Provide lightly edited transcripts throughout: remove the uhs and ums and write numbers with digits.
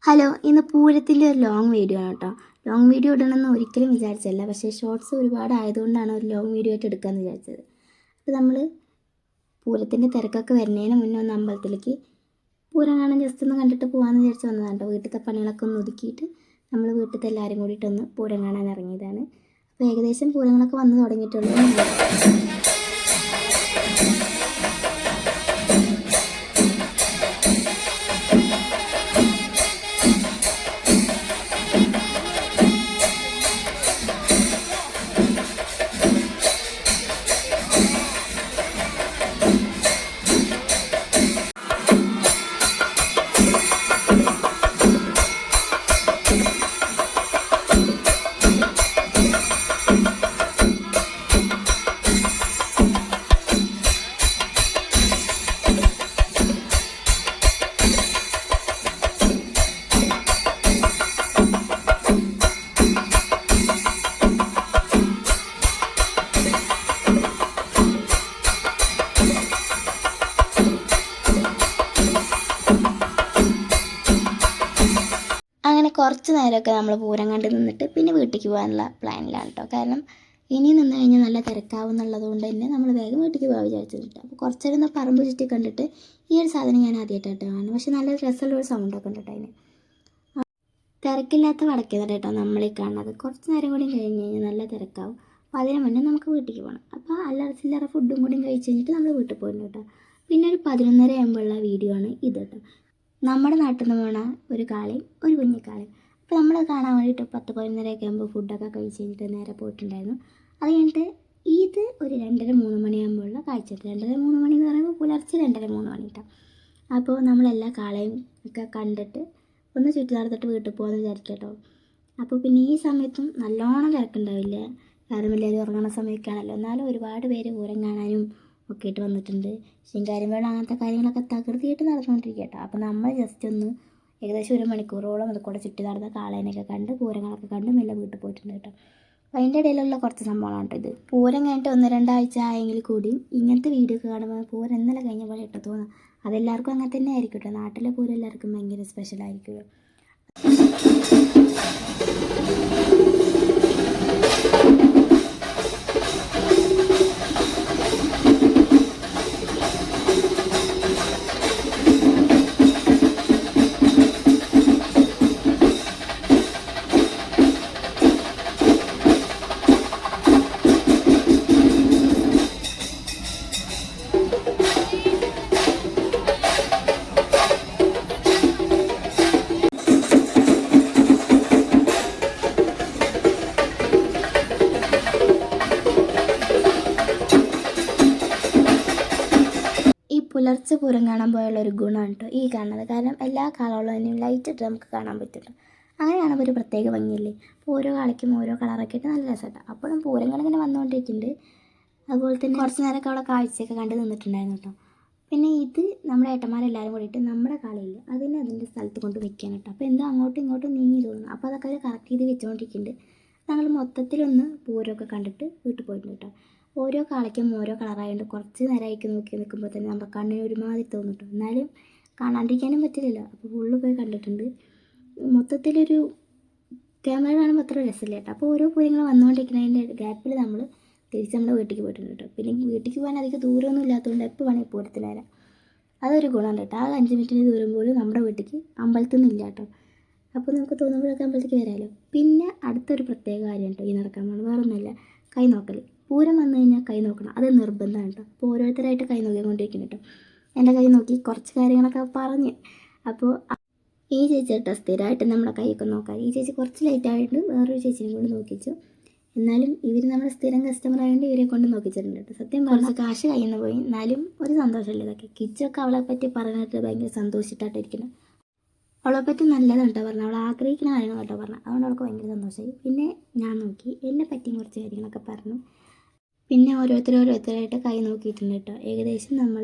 Hello, ഇന്ന് പൂരത്തിൻ്റെ ഒരു long video ആണ് കേട്ടോ. ലോങ് വീഡിയോ ഇടണമെന്ന് ഒരിക്കലും വിചാരിച്ചല്ല, പക്ഷേ ഷോർട്സ് ഒരുപാട് ആയതുകൊണ്ടാണ് ഒരു ലോങ് വീഡിയോ ആയിട്ട് എടുക്കാമെന്ന് വിചാരിച്ചത്. അപ്പോൾ നമ്മൾ പൂരത്തിൻ്റെ തിരക്കൊക്കെ വരുന്നതിന് മുന്നേ ഒന്ന് അമ്പലത്തിലേക്ക് പൂരം കാണാൻ ജസ്റ്റ് ഒന്ന് കണ്ടിട്ട് പോകാമെന്ന് വിചാരിച്ച് വന്നതാണ് കേട്ടോ. വീട്ടിലത്തെ പണികളൊക്കെ ഒന്ന് ഒതുക്കിയിട്ട് നമ്മൾ വീട്ടിലത്തെ എല്ലാവരും കൂടിയിട്ടൊന്ന് പൂരം കാണാൻ ഇറങ്ങിയതാണ്. അപ്പോൾ ഏകദേശം പൂരങ്ങളൊക്കെ വന്ന് തുടങ്ങിയിട്ടുള്ളൂ. അങ്ങനെ കുറച്ച് നേരമൊക്കെ നമ്മൾ പൂരം കണ്ട് നിന്നിട്ട് പിന്നെ വീട്ടിലേക്ക് പോകാനുള്ള പ്ലാനിലാണ് കേട്ടോ. കാരണം ഇനി നിന്ന് കഴിഞ്ഞാൽ നല്ല തിരക്കാവും എന്നുള്ളത് കൊണ്ട് തന്നെ നമ്മൾ വേഗം വീട്ടിലേക്ക് പോകാൻ വിചാരിച്ചിട്ട്. അപ്പോൾ കുറച്ച് നേരം ഒന്ന് പറമ്പ് ചുറ്റി കണ്ടിട്ട് ഈ ഒരു സാധനം ഞാൻ ആദ്യമായിട്ടായിട്ട് കാണുന്നു. പക്ഷേ നല്ല രസമുള്ളൊരു സൗണ്ടൊക്കെ ഉണ്ട് കേട്ടോ അതിന്. തിരക്കില്ലാത്ത വടക്കേതാണ് കേട്ടോ നമ്മളീ കാണുന്നത്. കുറച്ച് നേരം കൂടി കഴിഞ്ഞ് കഴിഞ്ഞാൽ നല്ല തിരക്കാവും. അപ്പോൾ അതിന് മുന്നേ നമുക്ക് വീട്ടിലേക്ക് പോകണം. അപ്പോൾ അല്ലറ ചില്ലറ ഫുഡും കൂടി കഴിച്ച് കഴിഞ്ഞിട്ട് നമ്മൾ വീട്ടിൽ പോകുന്നു കേട്ടോ. പിന്നെ ഒരു 11:30 ആകുമ്പോഴുള്ള വീഡിയോ ആണ് ഇത് കേട്ടോ. നമ്മുടെ നാട്ടിൽ നിന്ന് പോണ ഒരു കാളയും ഒരു കുഞ്ഞിക്കാളയും. അപ്പോൾ നമ്മൾ കാണാൻ വേണ്ടിയിട്ട് 10-11:30 ആകുമ്പോൾ ഫുഡൊക്കെ കഴിച്ച് കഴിഞ്ഞിട്ട് നേരെ പോയിട്ടുണ്ടായിരുന്നു. അത് കഴിഞ്ഞിട്ട് ഇത് ഒരു 2:30-3 മണിയാകുമ്പോഴുള്ള കാഴ്ച. 2:30-3 മണി എന്ന് പറയുമ്പോൾ പുലർച്ചെ 2:30-3 മണി കേട്ടോ. അപ്പോൾ നമ്മളെല്ലാ കാളയും ഒക്കെ കണ്ടിട്ട് ഒന്ന് ചുറ്റി നടത്തിട്ട് വീട്ടിൽ പോകാമെന്ന് വിചാരിക്കാം കേട്ടോ. അപ്പോൾ പിന്നെ ഈ സമയത്തും നല്ലോണം തിരക്കുണ്ടാവില്ല, കാരണം എല്ലാവരും ഉറങ്ങുന്ന സമയമൊക്കെയാണല്ലോ. എന്നാലും ഒരുപാട് പേര് പൂരം കാണാനും ഒക്കെ ആയിട്ട് വന്നിട്ടുണ്ട്. ശിങ്കാരിമേളം അങ്ങനത്തെ കാര്യങ്ങളൊക്കെ തകൃതിയായിട്ട് നടന്നുകൊണ്ടിരിക്കുക കേട്ടോ. അപ്പോൾ നമ്മൾ ജസ്റ്റ് ഒന്ന് ഏകദേശം 1 മണിക്കൂറോളം അതുകൂടെ ചുറ്റി നടന്ന കാളേനെയൊക്കെ കണ്ട് പൂരങ്ങളൊക്കെ കണ്ട് മെല്ലെ വീട്ടിൽ പോയിട്ടുണ്ട് കേട്ടോ. അപ്പോൾ അതിൻ്റെ ഇടയിലുള്ള കുറച്ച് സംഭവങ്ങളാണ് കേട്ടോ ഇത്. പൂരം കഴിഞ്ഞിട്ട് 1-2 ആഴ്ച ആയെങ്കിൽ കൂടിയും ഇങ്ങനത്തെ വീഡിയോ ഒക്കെ കാണുമ്പോൾ പൂരം ഇന്നലെ കഴിഞ്ഞ പോലെ കേട്ടോ തോന്നുക. അതെല്ലാവർക്കും അങ്ങനെ തന്നെ ആയിരിക്കും കേട്ടോ. നാട്ടിലെ പൂരം എല്ലാവർക്കും ഭയങ്കര സ്പെഷ്യലായിരിക്കുമല്ലോ. പുലർച്ചെ പൂരം കാണാൻ പോയുള്ളൊരു ഗുണമാണ് കേട്ടോ ഈ കാണുന്നത്. കാരണം എല്ലാ കാളകളും ലൈറ്റ് ഇട്ട് നമുക്ക് കാണാൻ പറ്റുള്ളൂ. അങ്ങനെയാണ് ഒരു പ്രത്യേക ഭംഗിയില്ലേ. അപ്പോൾ ഓരോ കാളയ്ക്കും ഓരോ കളറൊക്കെ ഇട്ട് നല്ല രസമായിട്ടാണ്. അപ്പോഴും പൂരങ്ങൾ ഇങ്ങനെ വന്നുകൊണ്ടിരിക്കുന്നുണ്ട്. അതുപോലെ തന്നെ കുറച്ച് നേരമൊക്കെ അവിടെ കാഴ്ചയൊക്കെ കണ്ട് നിന്നിട്ടുണ്ടായിരുന്നു കേട്ടോ. പിന്നെ ഇത് നമ്മുടെ ഏട്ടന്മാരെല്ലാവരും കൂടിയിട്ട് നമ്മുടെ കാളയില്ല അതിൻ്റെ സ്ഥലത്ത് കൊണ്ട് വെക്കാൻ കേട്ടോ. അപ്പോൾ എന്താ അങ്ങോട്ടും ഇങ്ങോട്ടും നീങ്ങി തോന്നുന്നു. അപ്പോൾ അതൊക്കെ അവർ കറക്റ്റ് ചെയ്ത് വെച്ചുകൊണ്ടിരിക്കുന്നുണ്ട്. ഞങ്ങൾ മൊത്തത്തിലൊന്ന് പൂരമൊക്കെ കണ്ടിട്ട് വീട്ടിൽ പോയിട്ടുണ്ട് കേട്ടോ. ഓരോ കാളയ്ക്കും ഓരോ കളറായതുകൊണ്ട് കുറച്ച് നേരമായിക്ക് നോക്കി നിൽക്കുമ്പോൾ തന്നെ നമ്മുടെ കണ്ണിന് ഒരുമാതിരി തോന്നും കേട്ടോ. എന്നാലും കാണാണ്ടിരിക്കാനും പറ്റില്ലല്ലോ. അപ്പോൾ ഫുള്ള് പോയി കണ്ടിട്ടുണ്ട്. മൊത്തത്തിലൊരു ക്യാമറ കാണുമ്പോൾ അത്ര രസമില്ല കേട്ടോ. അപ്പോൾ ഓരോ പൂരങ്ങൾ വന്നുകൊണ്ടിരിക്കുന്നതിൻ്റെ ഗ്യാപ്പിൽ നമ്മൾ തിരിച്ച് നമ്മുടെ വീട്ടിലേക്ക് പോയിട്ടുണ്ട് കേട്ടോ. പിന്നെ വീട്ടിലേക്ക് പോകാൻ അധികം ദൂരമൊന്നും ഇല്ലാത്തതുകൊണ്ട് എപ്പോൾ വേണമെങ്കിൽ പൂരത്തിൽ വരാം. അതൊരു ഗുണമുണ്ട് കേട്ടോ. ആ 5 മിനിറ്റിന് ദൂരം പോലും നമ്മുടെ വീട്ടിലേക്ക് അമ്പലത്തിൽ നിന്നില്ല കേട്ടോ. അപ്പോൾ നമുക്ക് തോന്നുമ്പോഴൊക്കെ അമ്പലത്തിലേക്ക് വരാമല്ലോ. പിന്നെ അടുത്തൊരു പ്രത്യേക കാര്യം കേട്ടോ ഈ നടക്കാൻ പോകുന്നത്. വേറൊന്നുമില്ല, കൈ നോക്കൽ. പൂരം വന്നു കഴിഞ്ഞാൽ കൈ നോക്കണം, അത് നിർബന്ധമാണ് കേട്ടോ. അപ്പോൾ ഓരോരുത്തരായിട്ട് കൈ നോക്കിക്കൊണ്ടിരിക്കുന്നു കേട്ടോ. എൻ്റെ കൈ നോക്കി കുറച്ച് കാര്യങ്ങളൊക്കെ പറഞ്ഞ്. അപ്പോൾ ഈ ചേച്ചി കേട്ടോ സ്ഥിരമായിട്ട് നമ്മുടെ കൈയൊക്കെ നോക്കാം. ഈ ചേച്ചി കുറച്ച് ലേറ്റായിട്ട് വേറൊരു ചേച്ചിനെ കൊണ്ട് നോക്കിച്ചു. എന്നാലും ഇവർ നമ്മുടെ സ്ഥിരം കസ്റ്റമർ ആയതുകൊണ്ട് ഇവരെ കൊണ്ട് നോക്കിച്ചിട്ടുണ്ട് കേട്ടോ. സത്യം കുറച്ച് കാശ് കയ്യിൽ നിന്ന് പോയി, എന്നാലും ഒരു സന്തോഷമില്ല ഇതൊക്കെ. കിച്ചൊക്കെ അവളെ പറ്റി പറഞ്ഞിട്ട് ഭയങ്കര സന്തോഷിച്ചിട്ടായിട്ടിരിക്കണം. അവളെ പറ്റി നല്ലതാണ് കേട്ടോ പറഞ്ഞത്. അവൾ ആഗ്രഹിക്കുന്ന കാര്യങ്ങൾ കേട്ടോ പറഞ്ഞത്. അതുകൊണ്ട് അവൾക്ക് ഭയങ്കര സന്തോഷമായി. പിന്നെ ഞാൻ നോക്കി എന്നെ പറ്റിയും കുറച്ച് കാര്യങ്ങളൊക്കെ പറഞ്ഞു. പിന്നെ ഓരോരുത്തരായിട്ട് കൈ നോക്കിയിട്ടുണ്ട് കേട്ടോ. ഏകദേശം നമ്മൾ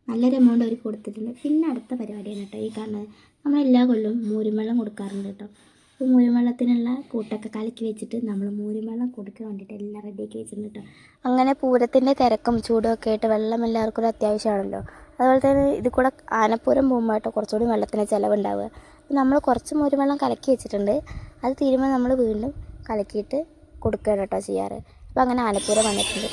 നല്ലൊരു എമൗണ്ട് അവർ കൊടുത്തിട്ടുണ്ട്. പിന്നെ അടുത്ത പരിപാടിയാണ് കേട്ടോ ഈ കാണുന്നത്. നമ്മളെല്ലാ കൊല്ലവും മൂരുമെള്ളം കൊടുക്കാറുണ്ട് കേട്ടോ. അപ്പോൾ മൂരുമെള്ളത്തിനുള്ള കൂട്ടൊക്കെ കലക്കി വെച്ചിട്ട് നമ്മൾ മൂരുമെള്ളം കൊടുക്കാൻ വേണ്ടിയിട്ട് എല്ലാം റെഡിയാക്കി വെച്ചിട്ടുണ്ട് കേട്ടോ. അങ്ങനെ പൂരത്തിൻ്റെ തിരക്കും ചൂടും ഒക്കെ ആയിട്ട് വെള്ളം എല്ലാവർക്കും ഒരു അത്യാവശ്യമാണല്ലോ. അതുപോലെ തന്നെ ഇത് കൂടെ ആനപ്പൂരം പോകുമ്പോൾ കേട്ടോ കുറച്ചുകൂടി വെള്ളത്തിന് ചിലവുണ്ടാവുക. നമ്മൾ കുറച്ച് മോരും വെള്ളം കലക്കി വെച്ചിട്ടുണ്ട്. അത് തീരുമ്പോൾ നമ്മൾ വീണ്ടും കലക്കിയിട്ട് കൊടുക്കുകയാണ് കേട്ടോ ചെയ്യാറ്. അപ്പോൾ അങ്ങനെ ആലപ്പൂര വന്നിട്ടുണ്ട്.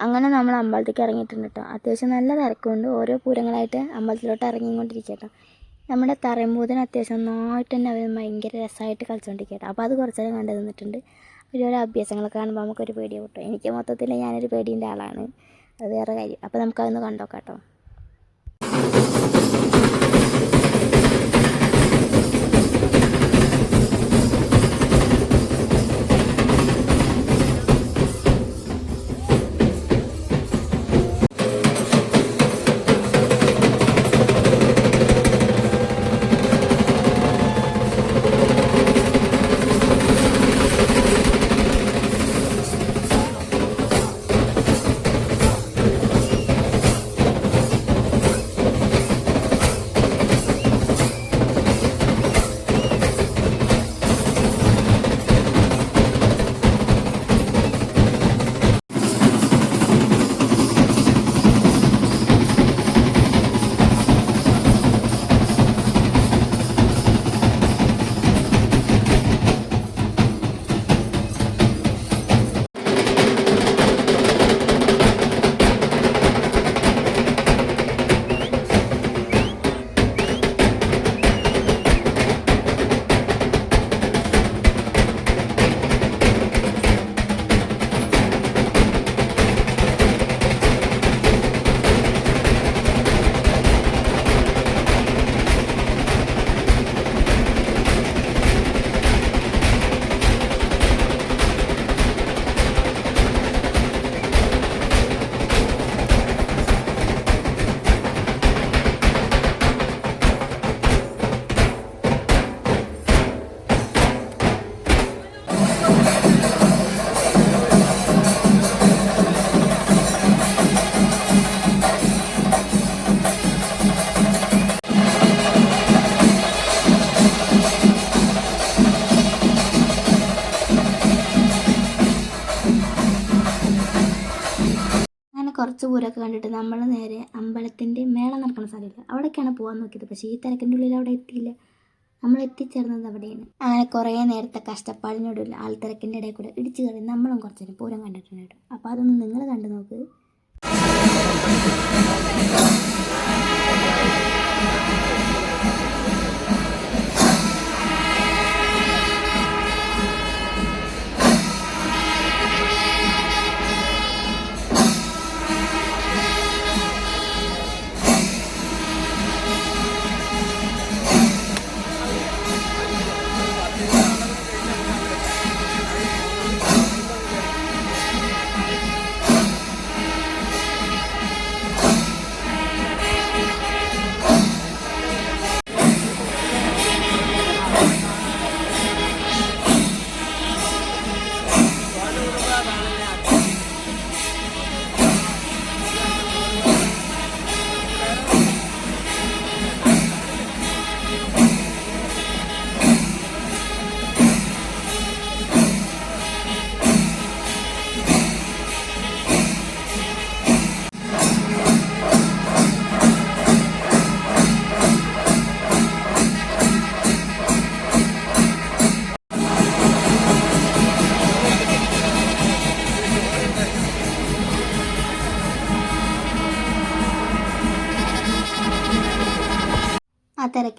അങ്ങനെ നമ്മൾ അമ്പലത്തേക്ക് ഇറങ്ങിയിട്ടുണ്ട് കേട്ടോ. അത്യാവശ്യം നല്ല തിരക്കുണ്ട്. ഓരോ പൂരങ്ങളായിട്ട് അമ്പലത്തിലോട്ട് ഇറങ്ങിക്കൊണ്ടിരിക്കുക കേട്ടോ. നമ്മുടെ തറമ്പൂതിന് അത്യാവശ്യം നന്നായിട്ട് തന്നെ അവർ ഭയങ്കര രസമായിട്ട് കളിച്ചുകൊണ്ടിരിക്കുക കേട്ടോ. അപ്പോൾ അത് കുറച്ച് നേരം കണ്ടു നിന്നിട്ടുണ്ട്. ഓരോ അഭ്യാസങ്ങളൊക്കെ കാണുമ്പോൾ നമുക്കൊരു പേടി കിട്ടും. എനിക്ക് മൊത്തത്തിൽ ഞാനൊരു പേടീൻ്റെ ആളാണ്, അത് വേറെ കാര്യം. അപ്പോൾ നമുക്കതൊന്ന് കണ്ടോക്കാം കേട്ടോ. കുറച്ച് പൂരമൊക്കെ കണ്ടിട്ട് നമ്മൾ നേരെ അമ്പലത്തിൻ്റെ മേളം നടക്കുന്ന സ്ഥലമില്ല, അവിടേക്കാണ് പോകാൻ നോക്കിയത്. പക്ഷേ ഈ തിരക്കിൻ്റെ ഉള്ളിൽ അവിടെ എത്തിയില്ല. നമ്മൾ എത്തിച്ചേർന്നത് അവിടെയാണ്. അങ്ങനെ കുറേ നേരത്തെ കഷ്ടപ്പാടിനോടുള്ള ആൾത്തിരക്കിൻ്റെ ഇടയിൽ കൂടെ ഇടിച്ചു കയറി നമ്മളും കുറച്ച് നേരം പൂരം കണ്ടിട്ടുണ്ട് കേട്ടോ. അപ്പോൾ അതൊന്ന് നിങ്ങൾ കണ്ടു നോക്ക്.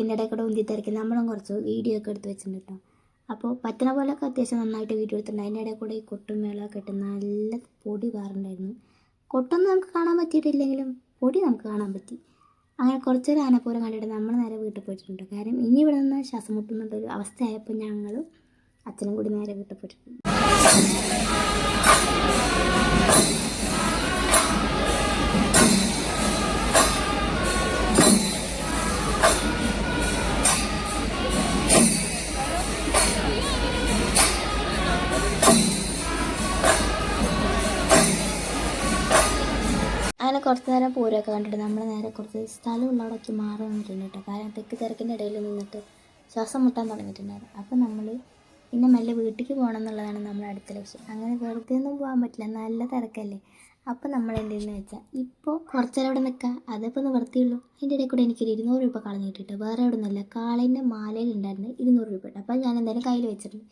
തിരക്കിൻ്റെ ഇടയിൽ കൂടെ ഉന്തി തിരക്കി നമ്മളും കുറച്ച് വീഡിയോ ഒക്കെ എടുത്ത് വെച്ചിട്ടുണ്ട് കേട്ടോ. അപ്പോൾ പറ്റണ പോലെയൊക്കെ അത്യാവശ്യം നന്നായിട്ട് വീഡിയോ എടുത്തിട്ടുണ്ട്. അതിൻ്റെ ഇടയിൽ കൂടെ ഈ കൊട്ടും മേളമൊക്കെ ഇട്ട് നല്ല പൊടി പാറുണ്ടായിരുന്നു. കൊട്ടൊന്നും നമുക്ക് കാണാൻ പറ്റിയിട്ടില്ലെങ്കിലും പൊടി നമുക്ക് കാണാൻ പറ്റി. അങ്ങനെ കുറച്ചൊരു ആനപ്പൂരം കണ്ടിട്ട് നമ്മൾ നേരെ വീട്ടിൽ പോയിട്ടുണ്ട്. കാരണം ഇനി ഇവിടെ നിന്ന് ശ്വാസം മുട്ടുന്നുള്ളൊരു അവസ്ഥയായപ്പോൾ ഞങ്ങളും അച്ഛനും കൂടി നേരെ വീട്ടിൽ പോയിട്ടുണ്ട്. അങ്ങനെ കുറച്ച് നേരം പൂരമൊക്കെ കണ്ടിട്ട് നമ്മൾ നേരെ കുറച്ച് സ്ഥലമുള്ളവിടേക്ക് മാറി വന്നിട്ടുണ്ട് കേട്ടോ. കാരണം തെക്ക് തിരക്കിൻ്റെ ഇടയിൽ നിന്നിട്ട് ശ്വാസം മുട്ടാൻ തുടങ്ങിയിട്ടുണ്ടായിരുന്നു. അപ്പോൾ നമ്മൾ പിന്നെ മെല്ലെ വീട്ടിലേക്ക് പോകണം എന്നുള്ളതാണ് നമ്മുടെ അടുത്ത ലക്ഷ്യം. അങ്ങനെ വെറുതെ ഒന്നും പോകാൻ പറ്റില്ല, നല്ല തിരക്കല്ലേ. അപ്പോൾ നമ്മൾ എന്തെന്ന് വെച്ചാൽ ഇപ്പോൾ കുറച്ചേരം അവിടെ നിൽക്കുക, അതിപ്പോൾ നിവർത്തിയുള്ളൂ. അതിൻ്റെ ഇടയിൽ കൂടെ എനിക്കൊരു 200 രൂപ കളഞ്ഞിട്ടിട്ട് വേറെ എവിടെ നിന്നല്ല, കാളിൻ്റെ മാലയിലുണ്ടായിരുന്നു 200 രൂപ ഇട്ട്. അപ്പോൾ ഞാൻ എന്തായാലും കയ്യിൽ വെച്ചിട്ടുണ്ട്.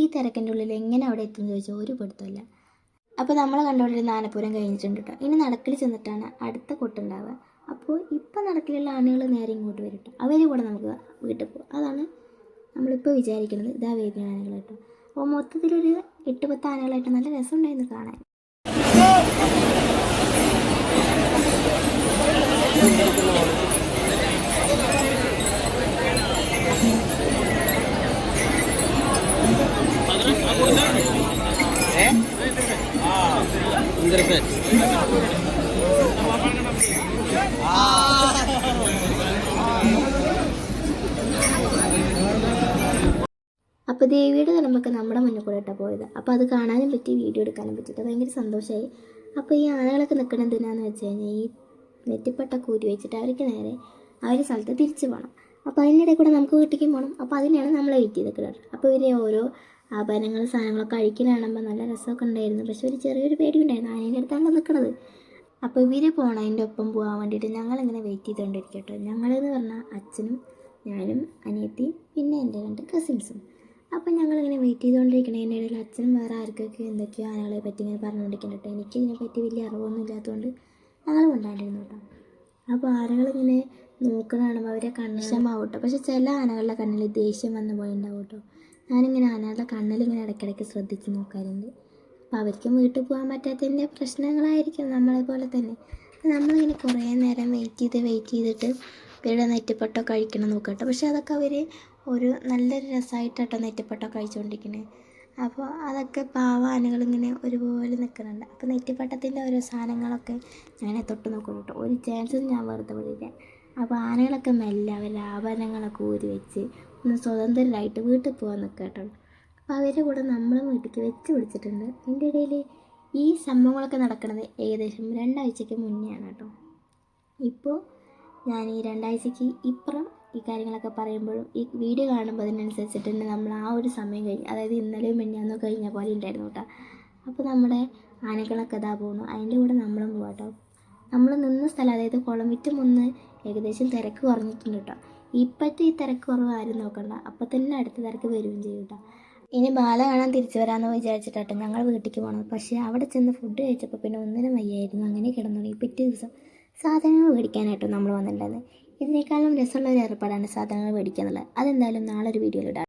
ഈ തിരക്കിൻ്റെ ഉള്ളിൽ എങ്ങനെ അവിടെ എത്തുമെന്ന് ചോദിച്ചാൽ ഒരു പിടുത്തമില്ല. അപ്പോൾ നമ്മൾ കണ്ടുകൊണ്ടിരുന്ന ആനപ്പൂരം കഴിഞ്ഞിട്ടുണ്ട് കേട്ടോ. ഇനി നടക്കിൽ ചെന്നിട്ടാണ് അടുത്ത കൊട്ടുണ്ടാവുക. അപ്പോൾ ഇപ്പം നടക്കിലുള്ള ആനകൾ നേരെ ഇങ്ങോട്ട് വരും കേട്ടോ. അവരെ കൂടെ നമുക്ക് വീട്ടിൽ പോകും. അതാണ് നമ്മളിപ്പോൾ വിചാരിക്കുന്നത്. ഇതാ വരുന്ന ആനകൾ കേട്ടോ. അപ്പോൾ മൊത്തത്തിലൊരു 8-10 ആനകളായിട്ട് നല്ല രസമുണ്ടായിരുന്നു കാണാൻ. അപ്പോൾ ദേവിയുടെ നമുക്ക് നമ്മുടെ മുന്നിൽ കൂടെ ഇട്ടാണ് പോയത്. അപ്പോൾ അത് കാണാനും പറ്റി, വീഡിയോ എടുക്കാനും പറ്റിയിട്ട് ഭയങ്കര സന്തോഷമായി. അപ്പോൾ ഈ ആനകളൊക്കെ നിൽക്കുന്നത് എന്തിനാന്ന് വെച്ച് കഴിഞ്ഞാൽ ഈ നെറ്റിപ്പട്ട കൂരി വെച്ചിട്ട് അവർക്ക് നേരെ ആ ഒരു സ്ഥലത്ത് തിരിച്ചു പോകണം. അപ്പോൾ അതിനിടയിൽ കൂടെ നമുക്ക് വീട്ടിലേക്ക് പോകണം. അപ്പോൾ അതിനാണ് നമ്മൾ വെയിറ്റ് ചെയ്ത് നിൽക്കുന്നത്. അപ്പോൾ ഇവരെ ഓരോ ആഭരണങ്ങൾ സാധനങ്ങളൊക്കെ അഴിക്കുന്ന കാണുമ്പോൾ നല്ല രസമൊക്കെ ഉണ്ടായിരുന്നു. പക്ഷെ ഒരു ചെറിയൊരു പേടി ഉണ്ടായിരുന്നു, ആനേൻ്റെ അടുത്താണ് നിൽക്കുന്നത്. അപ്പോൾ ഇവർ പോണതിൻ്റെ ഒപ്പം പോകാൻ വേണ്ടിയിട്ട് ഞങ്ങളിങ്ങനെ വെയിറ്റ് ചെയ്തുകൊണ്ടിരിക്കും കേട്ടോ. ഞങ്ങളെന്ന് പറഞ്ഞാൽ അച്ഛനും ഞാനും അനിയത്തിയും പിന്നെ എൻ്റെ 2 കസിൻസും. അപ്പം ഞങ്ങളിങ്ങനെ വെയിറ്റ് ചെയ്തുകൊണ്ടിരിക്കണതിൻ്റെ ഇടയിൽ അച്ഛനും വേറെ ആർക്കൊക്കെ എന്തൊക്കെയോ ആനകളെ പറ്റി ഇങ്ങനെ പറഞ്ഞുകൊണ്ടിരിക്കുന്നുണ്ട് കേട്ടോ. എനിക്ക് ഇതിനെപ്പറ്റി വലിയ അറിവൊന്നും ഇല്ലാത്തതുകൊണ്ട് ഞങ്ങൾ കൊണ്ടാണ്ടിരുന്നു കേട്ടോ. അപ്പോൾ ആനകളിങ്ങനെ നോക്കണ കാണുമ്പോൾ അവരെ കണ്ണിഷമാവും കേട്ടോ. പക്ഷെ ചില ആനകളുടെ കണ്ണിൽ ദേഷ്യം വന്നു പോയിണ്ടാവും കേട്ടോ. ഞാനിങ്ങനെ ആനകളുടെ കണ്ണിലിങ്ങനെ ഇടയ്ക്കിടയ്ക്ക് ശ്രദ്ധിച്ച് നോക്കാറുണ്ട്. അപ്പോൾ അവർക്കും വീട്ടിൽ പോകാൻ പറ്റാത്തതിൻ്റെ പ്രശ്നങ്ങളായിരിക്കും നമ്മളെ പോലെ തന്നെ. നമ്മളിങ്ങനെ കുറേ നേരം വെയിറ്റ് ചെയ്തിട്ട് ഇവരുടെ നെറ്റിപ്പട്ടം കഴിക്കണം നോക്കട്ടെ. പക്ഷെ അതൊക്കെ അവർ ഒരു നല്ലൊരു രസമായിട്ടോ നെറ്റിപ്പട്ടം കഴിച്ചുകൊണ്ടിരിക്കുന്നത്. അപ്പോൾ അതൊക്കെ പാവ ആനകളിങ്ങനെ ഒരുപോലെ നിൽക്കുന്നുണ്ട്. അപ്പോൾ നെറ്റിപ്പട്ടത്തിൻ്റെ ഓരോ സാധനങ്ങളൊക്കെ ഞാൻ തൊട്ട് നോക്കും കേട്ടോ. ഒരു ചാൻസും ഞാൻ വെറുതെ വിടില്ല. അപ്പോൾ ആനകളൊക്കെ മെല്ലെ അവരുടെ ആഭരണങ്ങളൊക്കെ ഊരി വെച്ച് ഒന്ന് സ്വതന്ത്രരായിട്ട് വീട്ടിൽ പോകാൻ നിൽക്കുക കേട്ടോ. അപ്പോൾ അവരുടെ കൂടെ നമ്മളും വീട്ടിലേക്ക് വെച്ച് പിടിച്ചിട്ടുണ്ട്. അതിൻ്റെ ഇടയിൽ ഈ സംഭവങ്ങളൊക്കെ നടക്കുന്നത് ഏകദേശം 2 ആഴ്ചയ്ക്ക് മുന്നെയാണ് കേട്ടോ. ഇപ്പോൾ ഞാൻ ഈ 2 ആഴ്ചയ്ക്ക് ഇപ്പുറം ഈ കാര്യങ്ങളൊക്കെ പറയുമ്പോഴും ഈ വീഡിയോ കാണുമ്പോൾ അതിനനുസരിച്ചിട്ട് തന്നെ നമ്മൾ ആ ഒരു സമയം കഴിഞ്ഞ്, അതായത് ഇന്നലെയും മിനിഞ്ഞാന്നോ കഴിഞ്ഞ പോലെ ഉണ്ടായിരുന്നു കേട്ടോ. അപ്പോൾ നമ്മുടെ ആനകളൊക്കെ ഇതാ പോകുന്നു, അതിൻ്റെ കൂടെ നമ്മളും പോകാം കേട്ടോ. നമ്മൾ നിന്ന സ്ഥലം, അതായത് കുളമിറ്റും ഒന്ന് ഏകദേശം തിരക്ക് കുറഞ്ഞിട്ടുണ്ട് കേട്ടോ. ഇപ്പോഴത്തെ ഈ തിരക്ക് കുറവ് ആരും നോക്കണ്ട, അപ്പം തന്നെ അടുത്ത തിരക്ക് വരികയും ചെയ്യും കേട്ടോ. ഇനി ബാല കാണാൻ തിരിച്ചു വരാമെന്ന് വിചാരിച്ചിട്ടാട്ടോ ഞങ്ങൾ വീട്ടിലേക്ക് പോകണം. പക്ഷേ അവിടെ ചെന്ന് ഫുഡ് കഴിച്ചപ്പോൾ പിന്നെ ഒന്നിനും വയ്യായിരുന്നു. അങ്ങനെ കിടന്നു. പിറ്റേ ദിവസം സാധനങ്ങൾ മേടിക്കാനായിട്ടോ നമ്മൾ വന്നിട്ടുണ്ടായിരുന്നു. ഇതിനേക്കാളും രസമുള്ള ഒരു ഏർപ്പാടാണ് സാധനങ്ങൾ മേടിക്കുക എന്നുള്ളത്. അതെന്തായാലും നാളെ ഒരു വീഡിയോയിൽ ഇടാം.